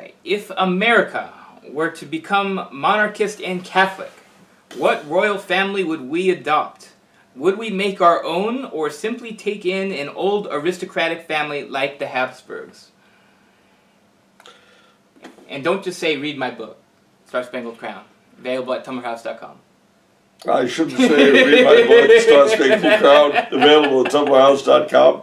right. If America were to become monarchist and Catholic, what royal family would we adopt? Would we make our own or simply take in an old aristocratic family like the Habsburgs? And don't just say, read my book, Star-Spangled Crown, available at tumblrhouse.com. I shouldn't say, read my book, Star-Spangled Crown, available at tumblrhouse.com.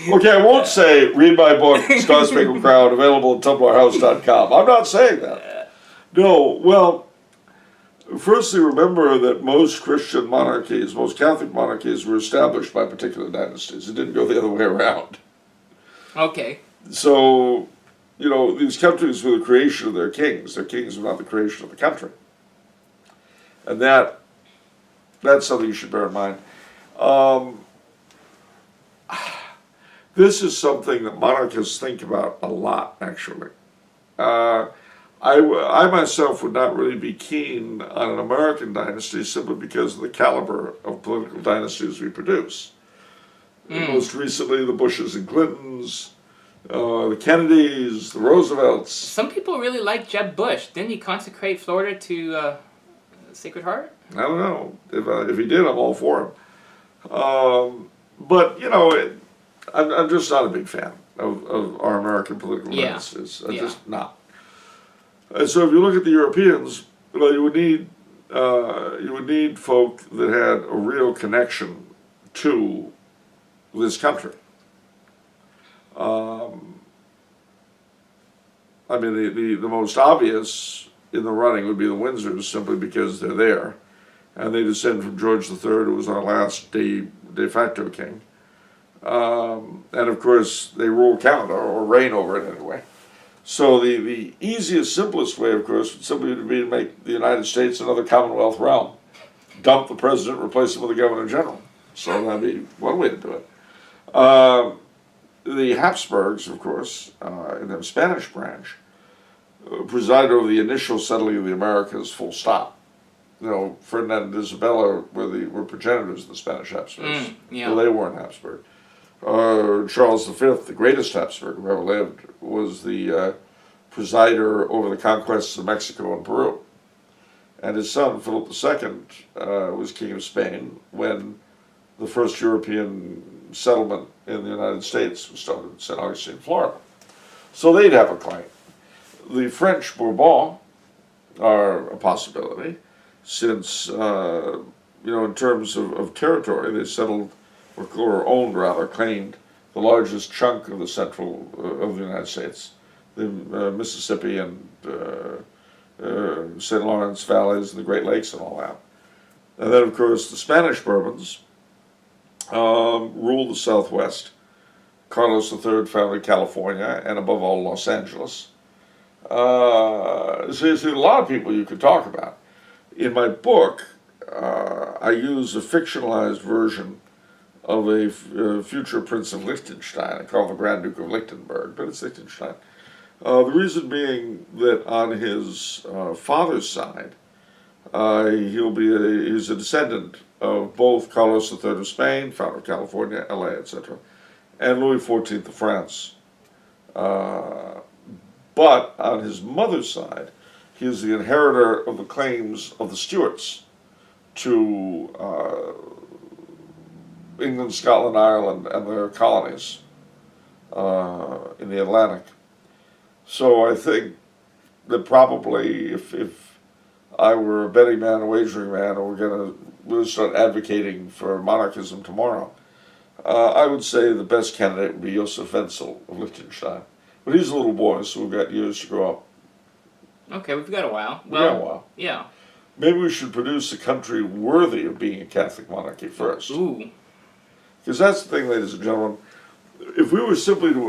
Okay, I won't say, read my book, Star-Spangled Crown, available at tumblrhouse.com. I'm not saying that. No, well, firstly, remember that most Christian monarchies, most Catholic monarchies were established by particular dynasties. It didn't go the other way around. Okay. So, you know, these countries were the creation of their kings. Their kings were not the creation of the country. And that's something you should bear in mind. This is something that monarchists think about a lot, actually. I myself would not really be keen on an American dynasty simply because of the caliber of political dynasties we produce. Most recently, the Bushes and Clintons, the Kennedys, the Roosevelts. Some people really like Jeb Bush. Didn't he consecrate Florida to Sacred Heart? I don't know. If he did, I'm all for him. But, you know, I'm just not a big fan of our American political dynasties. I'm just not. And so if you look at the Europeans, well, you would need folk that had a real connection to this country. I mean, the most obvious in the running would be the Windsors, simply because they're there, and they descend from George III, who was our last de facto king. And of course, they rule Canada, or reign over it anyway. So the easiest, simplest way, of course, would simply be to make the United States another Commonwealth realm. Dump the president, replace him with a governor general. So that'd be one way to do it. The Habsburgs, of course, in their Spanish branch, presided over the initial settling of the Americas, full stop. You know, Ferdinand and Isabella were progenitors of the Spanish Habsburgs. Well, they weren't Habsburg. Charles V, the greatest Habsburg who ever lived, was the presider over the conquests of Mexico and Peru. And his son, Philip II, was king of Spain when the first European settlement in the United States was started in St. Augustine, Florida. So they'd have a claim. The French Bourbons are a possibility, since, you know, in terms of territory, they settled, or owned rather, claimed the largest chunk of the central of the United States, the Mississippi and St. Lawrence valleys and the Great Lakes and all that. And then, of course, the Spanish Bourbons ruled the Southwest. Carlos III founded California, and above all, Los Angeles. So there's a lot of people you could talk about. In my book, I use a fictionalized version of a future Prince of Liechtenstein. I call him the Grand Duke of Lichtenberg, but it's Liechtenstein. The reason being that on his father's side, he's a descendant of both Carlos III of Spain, founder of California, LA, etc., and Louis XIV of France. But on his mother's side, he is the inheritor of the claims of the Stuarts to England, Scotland, Ireland, and their colonies in the Atlantic. So I think that probably if I were a betting man, a wagering man, and we're going to really start advocating for monarchism tomorrow, I would say the best candidate would be Josef Wenzel of Liechtenstein. But he's a little boy, so we've got years to grow up. Okay, we've got a while. Well, we've got a while. Yeah. Maybe we should produce a country worthy of being a Catholic monarchy first. Ooh. Because that's the thing, ladies and gentlemen. If we were simply to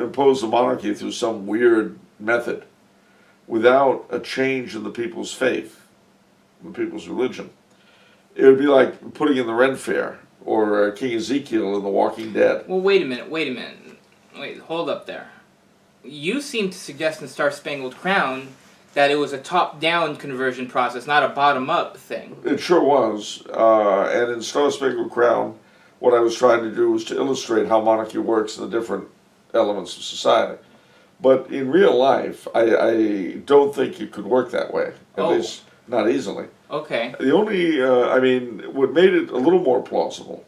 impose a monarchy through some weird method, without a change in the people's faith, the people's religion, it would be like putting in the Ren Fair or King Ezekiel in The Walking Dead. Well, wait a minute. Wait, hold up there. You seem to suggest in Star-Spangled Crown that it was a top-down conversion process, not a bottom-up thing. It sure was. And in Star-Spangled Crown, what I was trying to do was to illustrate how monarchy works in the different elements of society. But in real life, I don't think it could work that way. At Oh. least not easily. Okay. The only, I mean, what made it a little more plausible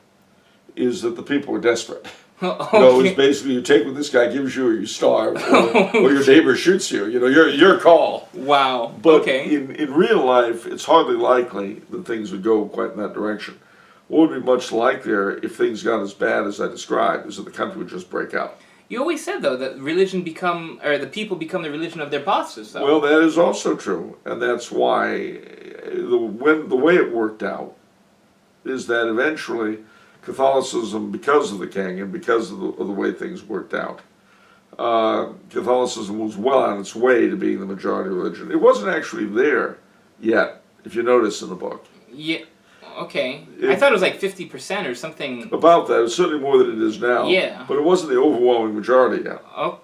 is that the people were desperate. Okay. You know, it's basically you take what this guy gives you or you starve, or your neighbor shoots you. You know, your call. Wow. But Okay. in real life, it's hardly likely that things would go quite in that direction. What would be much likelier if things got as bad as I described is that the country would just break out. You always said though that the people become the religion of their bosses. Though. Well, that is also true, and that's why the way it worked out is that eventually Catholicism, because of the king and because of the way things worked out, Catholicism was well on its way to being the majority religion. It wasn't actually there yet, if you notice in the book. Yeah. Okay. I thought it was like 50% or something. About that, it's certainly more than it is now. Yeah. But it wasn't the overwhelming majority yet. Oh.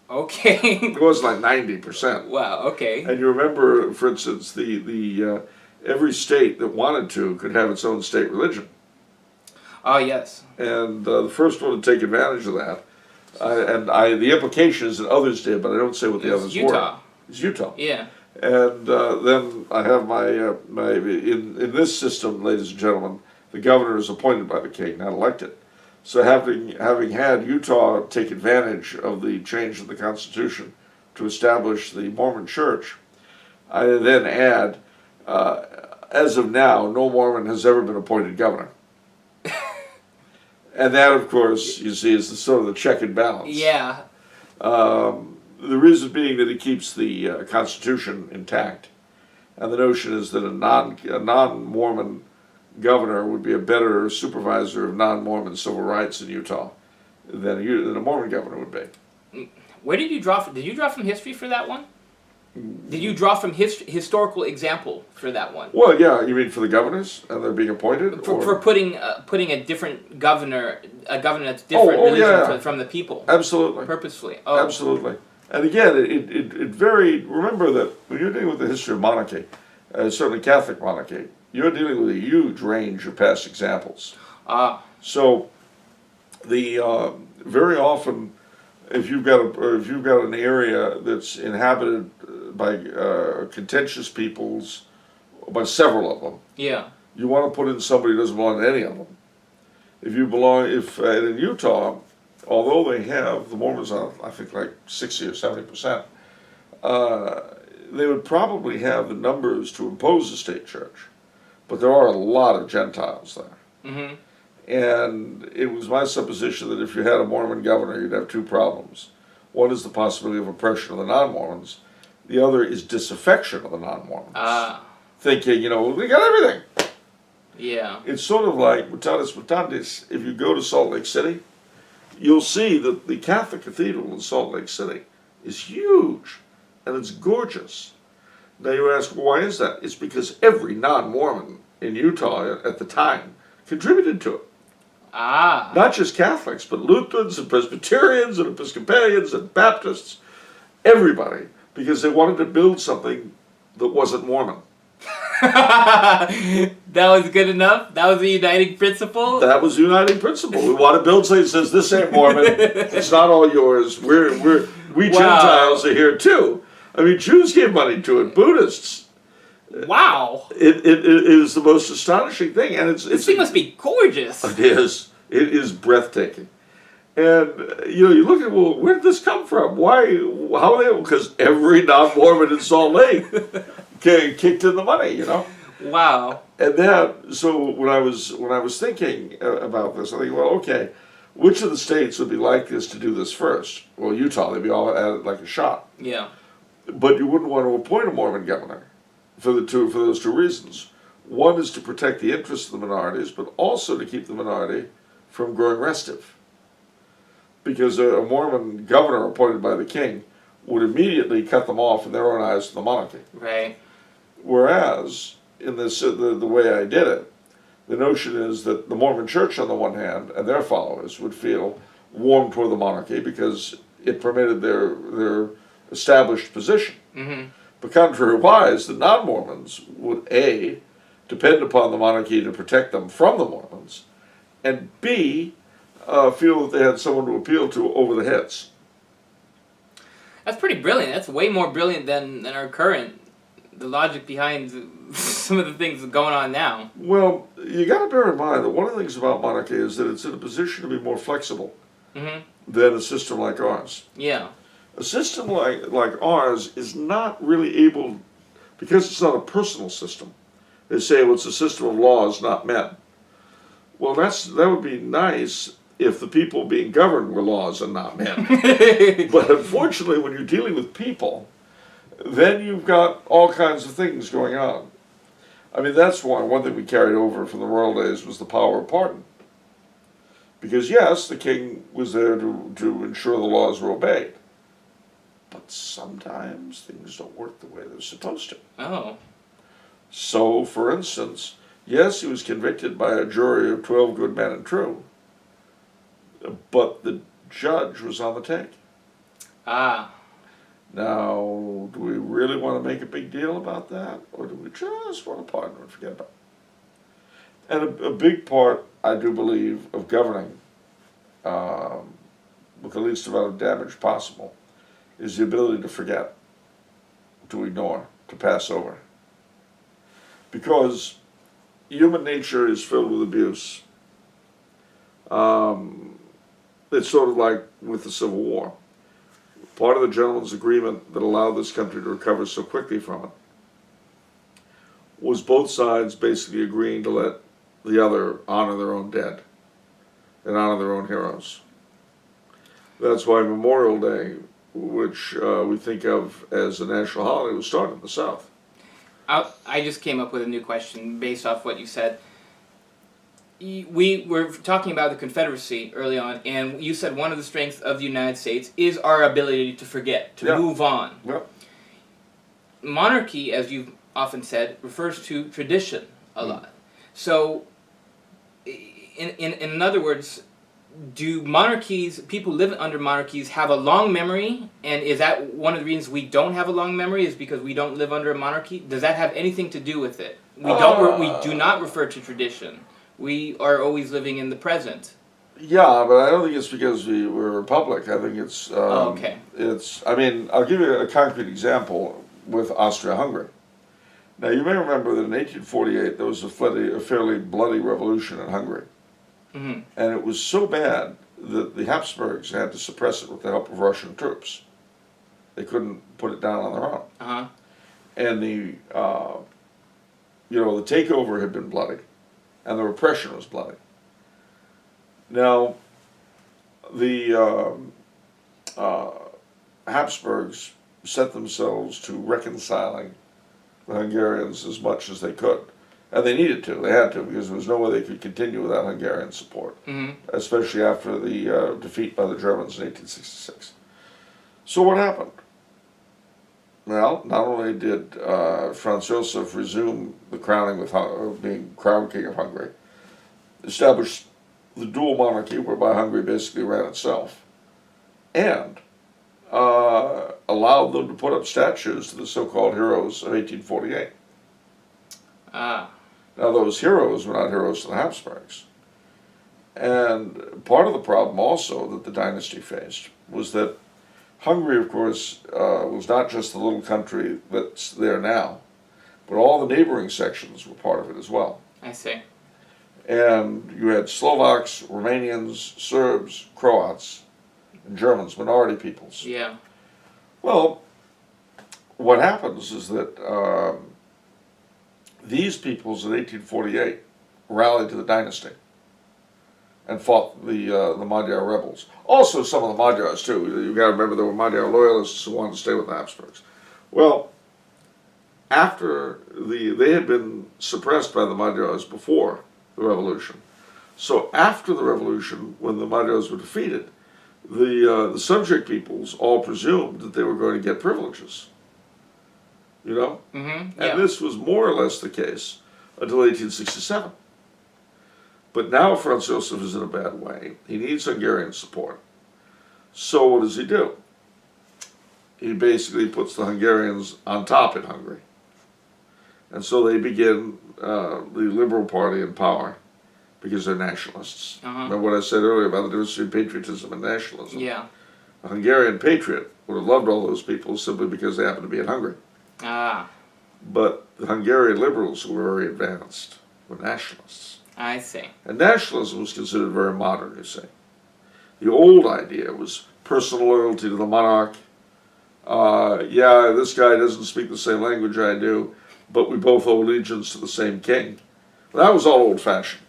Okay. It was like 90%. Wow. Okay. And you remember, for instance, the every state that wanted to could have its own state religion. Oh yes. And the first one to take advantage of that, the implication is that others did, but I don't say what the others Utah. were. It's Utah. Yeah. And then I have in this system, ladies and gentlemen, the governor is appointed by the king, not elected. So having had Utah take advantage of the change in the Constitution to establish the Mormon Church, I then add, as of now, no Mormon has ever been appointed governor. And that, of course, you see, is sort of the check and balance. Yeah. The reason being that it keeps the Constitution intact, and the notion is that a non-Mormon governor would be a better supervisor of non-Mormon civil rights in Utah than a Mormon governor would be. Where did you draw from? Did you draw from history for that one? Did you draw from historical example for that one? Well, yeah, you mean for the governors and they're being appointed? For putting a different governor, a governor that's different religion from the people. Absolutely. Purposefully. Oh. Absolutely. And again, it varied. Remember that when you're dealing with the history of monarchy, certainly Catholic monarchy, you're dealing with a huge range of past examples. So, very often, if you've got an area that's inhabited by contentious peoples, by several of them, Yeah. you want to put in somebody who doesn't belong to any of them. In Utah, although they have, the Mormons are, I think, like 60 or 70%, they would probably have the numbers to impose a state church. But there are a lot of Gentiles there. Mm-hmm. And it was my supposition that if you had a Mormon governor, you'd have two problems. One is the possibility of oppression of the non-Mormons. The other is disaffection of the non-Mormons. Thinking, we got everything. Yeah. It's sort of like mutatis mutandis. If you go to Salt Lake City, you'll see that the Catholic Cathedral in Salt Lake City is huge, and it's gorgeous. Now you ask, why is that? It's because every non-Mormon in Utah at the time contributed to it. Not just Catholics, but Lutherans and Presbyterians and Episcopalians and Baptists, everybody, because they wanted to build something that wasn't Mormon. That was good enough? That was the uniting principle? That was the uniting principle. We want to build something that says, this ain't Mormon, it's not all yours, we Gentiles are here too. I mean, Jews gave money to it, Buddhists. Wow. It is the most astonishing thing, and This thing must be gorgeous. It is. It is breathtaking. And, you look at, well, where did this come from? Why? How they? Because every non-Mormon in Salt Lake kicked in the money, Wow. And so when I was thinking about this, I think, well, okay, which of the states would be like this to do this first? Well, Utah, they'd be all at it like a shot. Yeah. But you wouldn't want to appoint a Mormon governor for those two reasons. One is to protect the interests of the minorities, but also to keep the minority from growing restive. Because a Mormon governor appointed by the king would immediately cut them off in their own eyes from the monarchy. Right. Whereas, in this the way I did it, the notion is that the Mormon Church, on the one hand, and their followers would feel warm toward the monarchy because it permitted their established position. Mm-hmm. But contrariwise, the non-Mormons would A, depend upon the monarchy to protect them from the Mormons, and B, feel that they had someone to appeal to over the heads. That's pretty brilliant. That's way more brilliant than our current, the logic behind some of the things going on now. Well, you got to bear in mind that one of the things about monarchy is that it's in a position to be more flexible than a system like ours. Yeah. A system like ours is not really able, because it's not a personal system. They say, well, it's a system of laws, not men. Well, that would be nice if the people being governed were laws and not men. But unfortunately, when you're dealing with people, then you've got all kinds of things going on. I mean, that's why one thing we carried over from the royal days was the power of pardon. Because yes, the king was there to ensure the laws were obeyed. But sometimes things don't work the way they're supposed to. Oh. So, for instance, yes, he was convicted by a jury of 12 good men and true, but the judge was on the take. Ah. Now, do we really want to make a big deal about that, or do we just want to pardon and forget about it? And a big part, I do believe, of governing with the least amount of damage possible is the ability to forget, to ignore, to pass over. Because human nature is filled with abuse. It's sort of like with the Civil War. Part of the gentleman's agreement that allowed this country to recover so quickly from it was both sides basically agreeing to let the other honor their own dead and honor their own heroes. That's why Memorial Day, which we think of as a national holiday, was started in the South. I just came up with a new question based off what you said. We were talking about the Confederacy early on, and you said one of the strengths of the United States is our ability to forget, to move on. Yep. Monarchy, as you've often said, refers to tradition a lot. So, in other words, do monarchies, people living under monarchies, have a long memory? And is that one of the reasons we don't have a long memory, is because we don't live under a monarchy? Does that have anything to do with it? We do not refer to tradition. We are always living in the present. Yeah, but I don't think it's because we're a republic. I think it's... okay. I mean, I'll give you a concrete example with Austria-Hungary. Now, you may remember that in 1848 there was a fairly bloody revolution in Hungary. Mm-hmm. And it was so bad that the Habsburgs had to suppress it with the help of Russian troops. They couldn't put it down on their own. Uh-huh. And the takeover had been bloody, and the repression was bloody. Now, the Habsburgs set themselves to reconciling the Hungarians as much as they could. And they needed to, they had to, because there was no way they could continue without Hungarian support, especially after the defeat by the Germans in 1866. So what happened? Well, not only did Franz Josef resume the crowning of being crown king of Hungary, established the dual monarchy whereby Hungary basically ran itself, and allowed them to put up statues to the so-called heroes of 1848. Ah. Now, those heroes were not heroes to the Habsburgs. And part of the problem also that the dynasty faced was that Hungary, of course, was not just the little country that's there now, but all the neighboring sections were part of it as well. I see. And you had Slovaks, Romanians, Serbs, Croats, and Germans, minority peoples. Yeah. Well, what happens is that these peoples in 1848 rallied to the dynasty and fought the Magyar rebels. Also some of the Magyars too. You've got to remember there were Magyar loyalists who wanted to stay with the Habsburgs. Well, after they had been suppressed by the Magyars before the revolution. So after the revolution, when the Magyars were defeated, the subject peoples all presumed that they were going to get privileges. You know? Mm-hmm. And this was more or less the case until 1867. But now Franz Josef is in a bad way. He needs Hungarian support. So what does he do? He basically puts the Hungarians on top in Hungary. And so they begin the Liberal Party in power because they're nationalists. Remember what I said earlier about the difference between patriotism and nationalism? Yeah. A Hungarian patriot would have loved all those people simply because they happened to be in Hungary. Ah, But the Hungarian liberals, who were very advanced, were nationalists. I see. And nationalism was considered very modern, you see. The old idea was personal loyalty to the monarch. Yeah, this guy doesn't speak the same language I do, but we both owe allegiance to the same king. Well, that was all old-fashioned,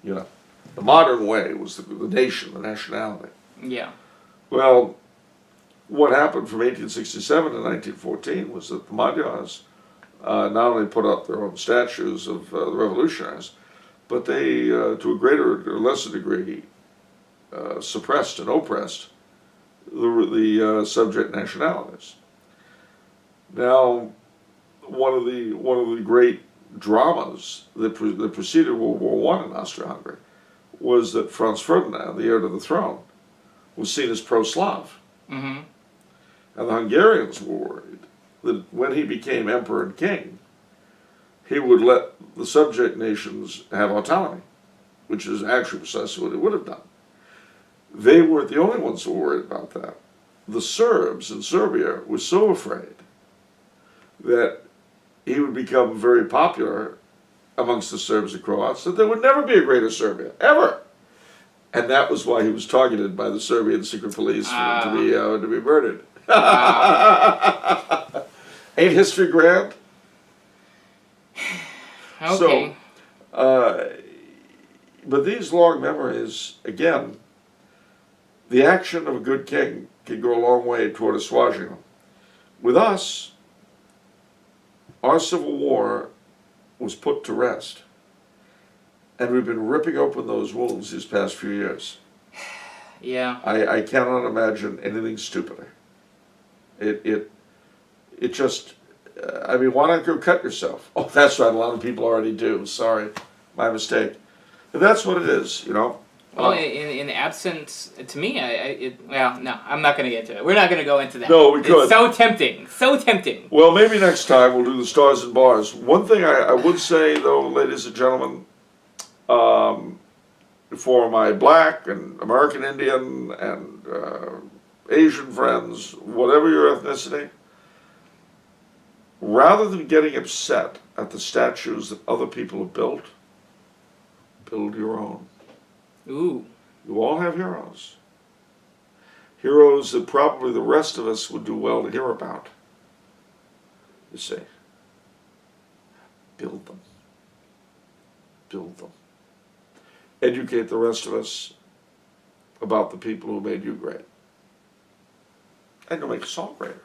you know. The modern way was the nation, the nationality. Yeah. Well, what happened from 1867 to 1914 was that the Magyars not only put up their own statues of the revolutionaries, but they, to a greater or lesser degree, suppressed and oppressed the subject nationalities. Now, one of the great dramas that preceded World War I in Austria-Hungary was that Franz Ferdinand, the heir to the throne, was seen as pro-Slav. Mm-hmm. And the Hungarians were worried that when he became emperor and king, he would let the subject nations have autonomy, which is actually precisely what he would have done. They weren't the only ones who were worried about that. The Serbs in Serbia were so afraid that he would become very popular amongst the Serbs and Croats that there would never be a greater Serbia, ever. And that was why he was targeted by the Serbian secret police to be murdered. Ain't history grand? Okay. So, but these long memories, again, the action of a good king can go a long way toward assuaging them. With us, our Civil War was put to rest. And we've been ripping open those wounds these past few years. Yeah. I cannot imagine anything stupider. It just, I mean, why not go cut yourself? Oh, that's right, a lot of people already do. Sorry, my mistake. But that's what it is, you know. Well, in absence, to me, well, no, I'm not going to get into it. We're not going to go into that. No, we could. It's so tempting. So tempting. Well, maybe next time we'll do the stars and bars. One thing I would say, though, ladies and gentlemen, for my black and American Indian and Asian friends, whatever your ethnicity, rather than getting upset at the statues that other people have built, build your own. Ooh. You all have heroes. Heroes that probably the rest of us would do well to hear about. You see. Build them. Build them. Educate the rest of us about the people who made you great. And you'll make us all greater.